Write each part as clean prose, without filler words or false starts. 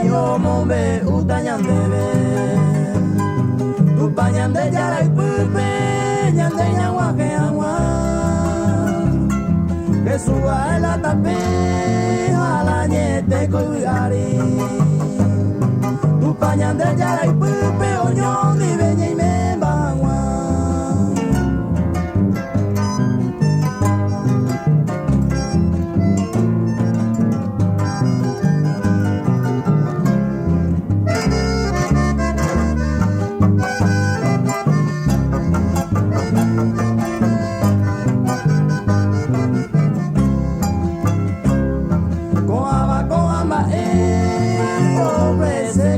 Yo mombe utanyandebe tu pañande yara y pupe ñande ñagua que agua que suba el atape a la niete coyari tu pañande yara y pupe oñón mi beña y me bagua.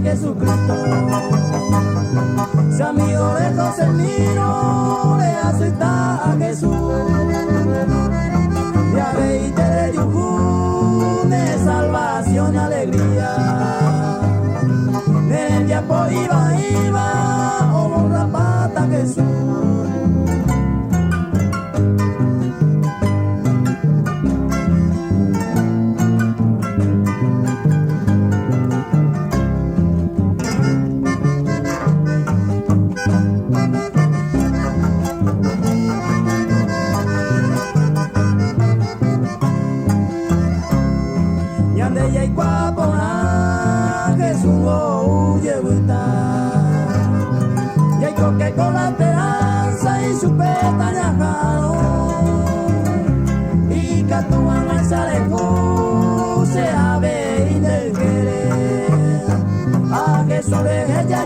Jesucristo, si amigo de José Mino le acepta a Jesús, ya veinte de Yujú, de salvación y alegría, del tiempo iba, o la pata Jesús. Que con la esperanza y su petañajado y que tu alma se alejó se ave y del querer a que sobre ella